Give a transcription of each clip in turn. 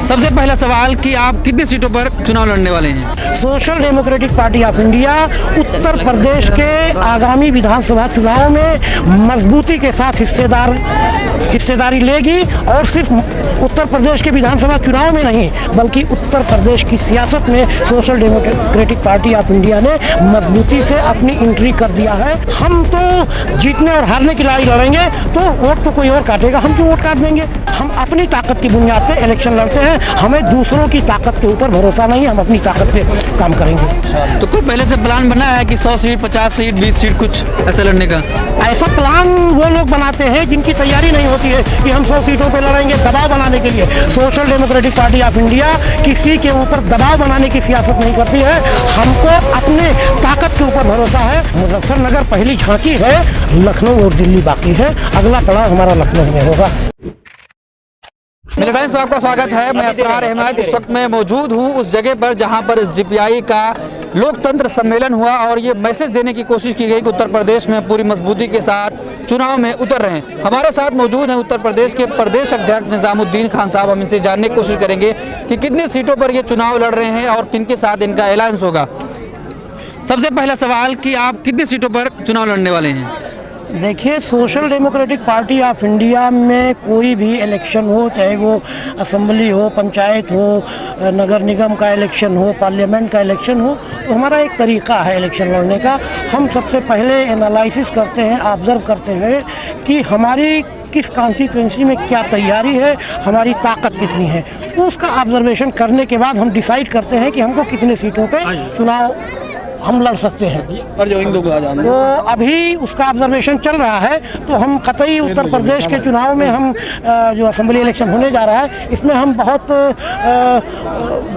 सबसे पहला सवाल कि आप कितनी सीटों पर चुनाव लड़ने वाले हैं? Social Democratic Party of India Uttar Pradesh के आगामी विधानसभा चुनाव में मजबूती के साथ हिस्सेदारी लेगी और सिर्फ उत्तर प्रदेश के विधानसभा चुनाव में नहीं बल्कि उत्तर प्रदेश की सियासत में Social Democratic Party of India ने मजबूती से अपनी एंट्री कर दिया है। हम तो जीतने और हारने की लड़ाई लड़ेंगे, तो वोट तो कोई और काटेगा, हम क्यों वोट काट देंगे? हम अपनी ताकत की बुनियाद पे इलेक्शन लड़ते हैं, हमें दूसरों की ताकत के ऊपर भरोसा नहीं, हम अपनी ताकत पे काम करेंगे। तो कोई पहले से प्लान बना है कि 100 सीट, 50 सीट, 20 सीट कुछ ऐसे लड़ने का? ऐसा प्लान वो लोग बनाते हैं जिनकी तैयारी नहीं होती है कि हम 100 सीटों पे लड़ेंगे दबाव बनाने के लिए। Social Democratic Party of India किसी के ऊपर दबाव बनाने की सियासत नहीं करती है, हमको अपने ताकत के ऊपर भरोसा है। मुजफ्फरनगर पहली झांकी है, लखनऊ और दिल्ली बाकी है, अगला पड़ाव हमारा लखनऊ में होगा। मेरे फ्रेंड्स, आपका स्वागत है। मैं असरार अहमद इस वक्त मैं मौजूद हूँ उस जगह पर जहाँ पर एसडीपीआई का लोकतंत्र सम्मेलन हुआ और ये मैसेज देने की कोशिश की गई कि उत्तर प्रदेश में पूरी मजबूती के साथ चुनाव में उतर रहे हैं। हमारे साथ मौजूद हैं उत्तर प्रदेश के प्रदेश अध्यक्ष निजामुद्दीन खान साहब। हम इनसे जानने की कोशिश करेंगे कि कितनी सीटों पर ये चुनाव लड़ रहे हैं और किनके साथ इनका अलायंस होगा। सबसे पहला सवाल कि आप कितनी सीटों पर चुनाव लड़ने वाले हैं? देखिए, social Democratic Party of India में कोई भी इलेक्शन हो, चाहे वो असेंबली हो, पंचायत हो, नगर निगम का इलेक्शन हो, पार्लियामेंट का इलेक्शन हो, तो हमारा एक तरीका है इलेक्शन लड़ने का। हम सबसे पहले एनालिसिस करते हैं, ऑब्ज़र्व करते हैं कि हमारी किस कॉन्स्टिट्यूएंसी में क्या तैयारी है, हमारी ताकत कितनी है। उसका ऑब्जर्वेशन करने के बाद हम डिसाइड करते हैं कि हमको कितने सीटों पे चुनाव हम लड़ सकते हैं। और जो तो अभी उसका ऑब्जर्वेशन चल रहा है, तो हम कतई उत्तर प्रदेश के चुनाव में हम जो असेंबली इलेक्शन होने जा रहा है, इसमें हम बहुत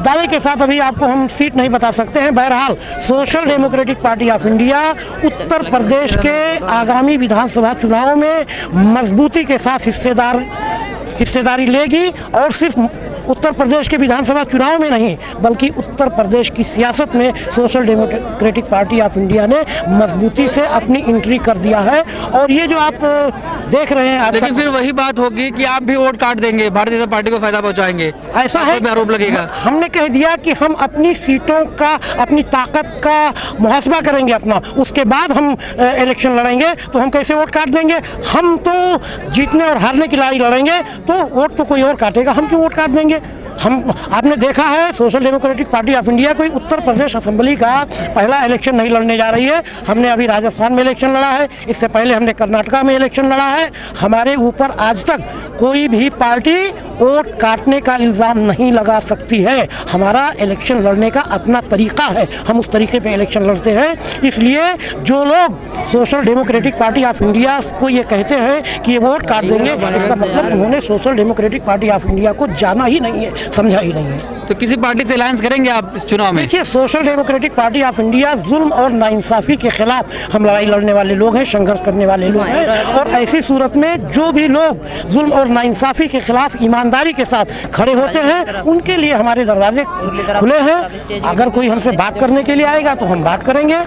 दावे के साथ अभी आपको हम सीट नहीं बता सकते हैं। बहरहाल Social Democratic Party of India Uttar Pradesh के आगामी विधानसभा चुनाव में मजबूती के साथ हिस्सेदारी लेगी और सिर्फ उत्तर प्रदेश के विधानसभा चुनाव में नहीं बल्कि उत्तर प्रदेश की सियासत में Social Democratic Party of India ने मजबूती से अपनी एंट्री कर दिया है। और ये जो आप देख रहे हैं, लेकिन फिर वही बात होगी कि आप भी वोट काट देंगे, भारतीय जनता पार्टी को फायदा पहुंचाएंगे, ऐसा है आरोप लगेगा। हमने कह दिया कि हम अपनी सीटों का, अपनी ताकत का मुहासबा करेंगे अपना, उसके बाद हम इलेक्शन लड़ेंगे। तो हम कैसे वोट काट देंगे? हम तो जीतने और हारने की लड़ाई लड़ेंगे, तो वोट तो कोई और काटेगा, हम क्यों वोट काट देंगे? हम आपने देखा है, social Democratic Party of India कोई उत्तर प्रदेश असेंबली का पहला इलेक्शन नहीं लड़ने जा रही है। हमने अभी राजस्थान में इलेक्शन लड़ा है, इससे पहले हमने कर्नाटका में इलेक्शन लड़ा है। हमारे ऊपर आज तक कोई भी पार्टी वोट काटने का इल्ज़ाम नहीं लगा सकती है। हमारा इलेक्शन लड़ने का अपना तरीका है, हम उस तरीके पे इलेक्शन लड़ते हैं। इसलिए जो लोग social Democratic Party of India को ये कहते हैं कि ये वोट काट देंगे, इसका मतलब उन्होंने social Democratic Party of India को जाना ही नहीं है, समझा ही नहीं है। तो किसी पार्टी से अलायंस करेंगे आप इस चुनाव में? देखिए, social Democratic Party of India जुल्म और नाइंसाफ़ी के खिलाफ हम लड़ाई लड़ने वाले लोग हैं, संघर्ष करने वाले लोग हैं। और ऐसी सूरत में जो भी लोग जुल्म और नाइंसाफ़ी के खिलाफ ईमानदारी के साथ खड़े होते हैं, उनके लिए हमारे दरवाजे खुले हैं। अगर कोई हमसे बात करने के लिए आएगा तो हम बात करेंगे,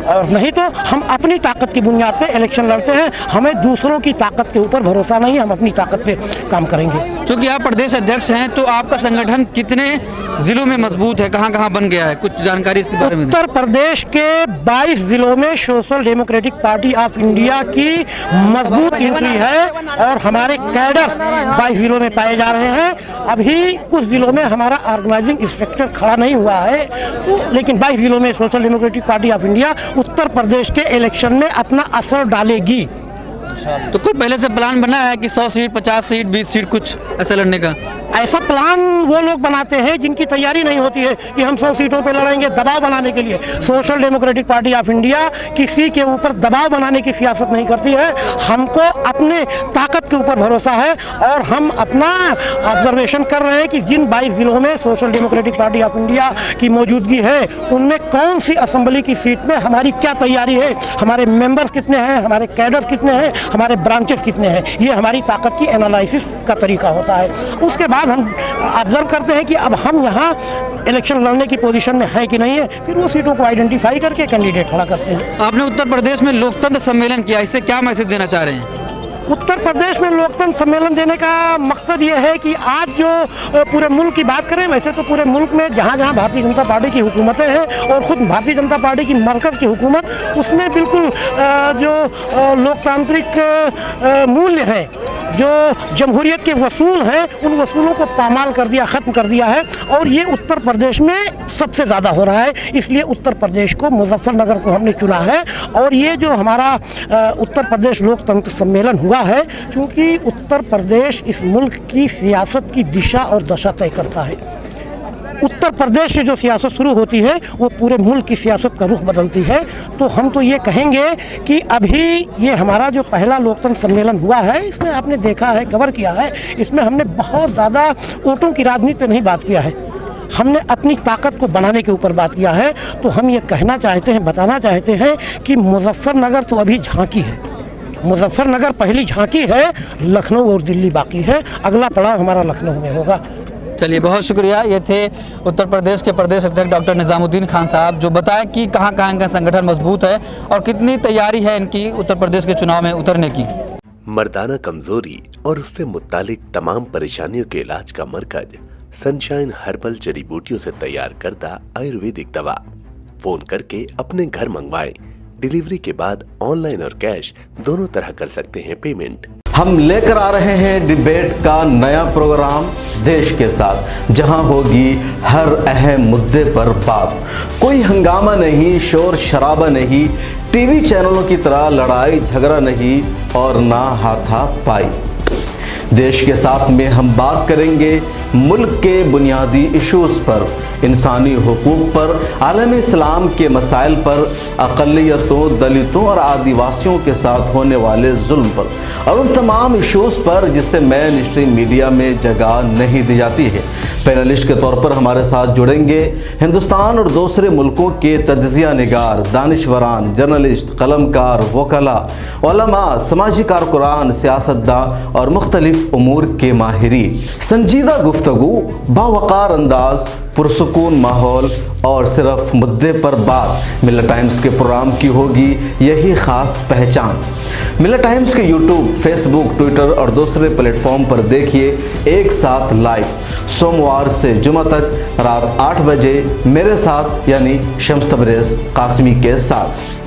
और नहीं तो हम अपनी ताकत की बुनियाद पे इलेक्शन लड़ते हैं, हमें दूसरों की ताकत के ऊपर भरोसा नहीं, हम अपनी ताकत पे काम करेंगे। क्योंकि आप प्रदेश अध्यक्ष हैं, तो आपका संगठन कितने जिलों में मजबूत है, कहाँ कहाँ बन गया है, कुछ जानकारी इसके बारे में? उत्तर प्रदेश के 22 जिलों में Social Democratic Party of India की मजबूत एंट्री है और हमारे कैडर 22 जिलों में पाए जा रहे हैं। अभी कुछ जिलों में हमारा ऑर्गेनाइजिंग स्ट्रक्चर खड़ा नहीं हुआ है, तो लेकिन 22 जिलों में Social Democratic Party of India Uttar Pradesh के इलेक्शन में अपना असर डालेगी। तो कोई पहले से प्लान बना है कि 100 सीट, 50 सीट, 20 सीट कुछ ऐसे लड़ने का? ऐसा प्लान वो लोग बनाते हैं जिनकी तैयारी नहीं होती है कि हम 100 सीटों पे लड़ेंगे दबाव बनाने के लिए। Social Democratic Party of India किसी के ऊपर दबाव बनाने की सियासत नहीं करती है, हमको अपने ताकत के ऊपर भरोसा है। और हम अपना ऑब्जर्वेशन कर रहे हैं कि जिन 22 जिलों में Social Democratic Party of India की मौजूदगी है, उनमें कौन सी असेंबली की सीट में हमारी क्या तैयारी है, हमारे मेंबर्स कितने हैं, हमारे कैडर्स कितने हैं, हमारे ब्रांचेस कितने हैं। ये हमारी ताकत की एनालिसिस का तरीका होता है। उसके बाद हम ऑब्जर्व करते हैं कि अब हम यहाँ इलेक्शन लड़ने की पोजीशन में है कि नहीं है, फिर वो सीटों को आइडेंटिफाई करके कैंडिडेट खड़ा करते हैं। आपने उत्तर प्रदेश में लोकतंत्र सम्मेलन किया, इससे क्या मैसेज देना चाह रहे हैं? उत्तर प्रदेश में लोकतंत्र सम्मेलन देने का मकसद ये है कि आज जो पूरे मुल्क की बात करें, वैसे तो पूरे मुल्क में जहाँ जहाँ भारतीय जनता पार्टी की हुकूमतें हैं और ख़ुद भारतीय जनता पार्टी की मरकज़ की हुकूमत, उसमें बिल्कुल जो लोकतांत्रिक मूल्य हैं, जो जमहूरियत के वसूल हैं, उन वसूलों को पामाल कर दिया, ख़त्म कर दिया है। और ये उत्तर प्रदेश में सबसे ज़्यादा हो रहा है, इसलिए उत्तर प्रदेश को, मुजफ्फरनगर को हमने चुना है। और ये जो हमारा उत्तर प्रदेश लोकतंत्र सम्मेलन हुआ है, क्योंकि उत्तर प्रदेश इस मुल्क की सियासत की दिशा और दशा तय करता है। उत्तर प्रदेश से जो सियासत शुरू होती है वो पूरे मुल्क की सियासत का रुख बदलती है। तो हम तो ये कहेंगे कि अभी ये हमारा जो पहला लोकतंत्र सम्मेलन हुआ है, इसमें आपने देखा है, कवर किया है, इसमें हमने बहुत ज़्यादा वोटों की राजनीति पे नहीं बात किया है, हमने अपनी ताकत को बनाने के ऊपर बात किया है। तो हम ये कहना चाहते हैं, बताना चाहते हैं कि मुजफ्फरनगर तो अभी झांकी है, मुजफ्फरनगर पहली झांकी है, लखनऊ और दिल्ली बाकी है, अगला पड़ाव हमारा लखनऊ में होगा। चलिए, बहुत शुक्रिया। ये थे उत्तर प्रदेश के प्रदेश अध्यक्ष डॉक्टर निज़ामुद्दीन खान साहब, जो बताएं कि कहां कहां इनका संगठन मजबूत है और कितनी तैयारी है इनकी उत्तर प्रदेश के चुनाव में उतरने की। मर्दाना कमजोरी और उससे मुत्तालिक तमाम परेशानियों के इलाज का मरकज सनशाइन हर्बल जड़ी बूटियों से तैयार करदा आयुर्वेदिक दवा। फोन करके अपने घर मंगवाएं। डिलीवरी के बाद ऑनलाइन और कैश दोनों तरह कर सकते हैं पेमेंट। हम लेकर आ रहे हैं डिबेट का नया प्रोग्राम देश के साथ, जहां होगी हर अहम मुद्दे पर बात। कोई हंगामा नहीं, शोर शराबा नहीं, टीवी चैनलों की तरह लड़ाई झगड़ा नहीं और ना हाथापाई। देश के साथ में हम बात करेंगे मुल्क के बुनियादी इश्यूज़ पर, इंसानी हुकूक पर, आलम इस्लाम के मसाइल पर, अक़लियतों, दलितों और आदिवासियों के साथ होने वाले जुल्म पर और उन तमाम इश्यूज़ पर जिसे मेन स्ट्रीम मीडिया में जगह नहीं दी जाती है। पैनलिस्ट के तौर पर हमारे साथ जुड़ेंगे हिंदुस्तान और दूसरे मुल्कों के तज्ज़िया निगार, दानिशवरान, जर्नलिस्ट, कलमकार, वकला, उलमा, समाजी कारकुरान, सियासतदान और मुख्तलिफ उमूर के माहिरीन। संजीदा गुफ्तगू, बावकार अंदाज, पुरसुकून माहौल और सिर्फ मुद्दे पर बात। मिल्लत टाइम्स के प्रोग्राम की होगी यही ख़ास पहचान। मिल्लत टाइम्स के यूट्यूब, फेसबुक, ट्विटर और दूसरे प्लेटफॉर्म पर देखिए एक साथ लाइव, सोमवार से जुमा तक रात 8 बजे मेरे साथ यानी शम्स तबरेज़ कासमी के साथ।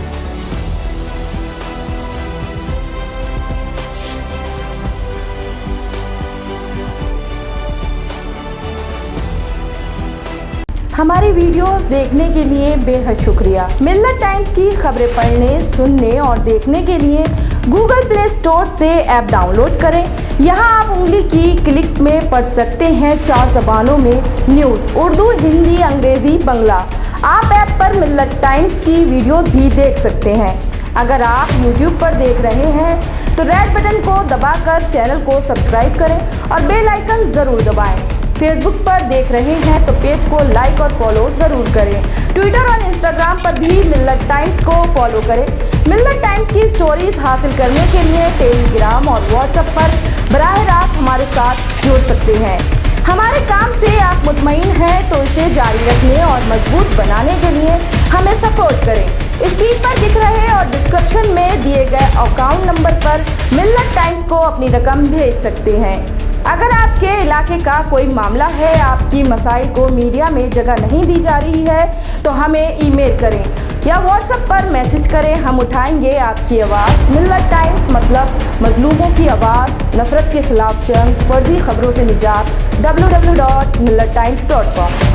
हमारी वीडियोस देखने के लिए बेहद शुक्रिया। मिल्लत टाइम्स की खबरें पढ़ने, सुनने और देखने के लिए गूगल प्ले स्टोर से ऐप डाउनलोड करें। यहां आप उंगली की क्लिक में पढ़ सकते हैं 4 ज़बानों में न्यूज़, उर्दू, हिंदी, अंग्रेज़ी, बंगला। आप ऐप पर मिल्लत टाइम्स की वीडियोस भी देख सकते हैं। अगर आप YouTube पर देख रहे हैं तो रेड बटन को दबाकर चैनल को सब्सक्राइब करें और बेल आइकन ज़रूर दबाएं। फेसबुक पर देख रहे हैं तो पेज को लाइक और फॉलो ज़रूर करें। ट्विटर और इंस्टाग्राम पर भी मिल्लत टाइम्स को फॉलो करें। मिल्लत टाइम्स की स्टोरीज हासिल करने के लिए टेलीग्राम और व्हाट्सएप पर बराह रास्त हमारे साथ जुड़ सकते हैं। हमारे काम से आप मुतमईन हैं तो इसे जारी रखने और मजबूत बनाने के लिए हमें सपोर्ट करें। स्क्रीन पर दिख रहे और डिस्क्रिप्शन में दिए गए अकाउंट नंबर पर मिल्लत टाइम्स को अपनी रकम भेज सकते हैं। अगर आपके इलाके का कोई मामला है, आपकी मसाइल को मीडिया में जगह नहीं दी जा रही है, तो हमें ईमेल करें या व्हाट्सएप पर मैसेज करें, हम उठाएंगे आपकी आवाज़। मिल्लत टाइम्स मतलब मजलूमों की आवाज़, नफरत के खिलाफ जंग, फर्जी खबरों से निजात। www.millattimes.com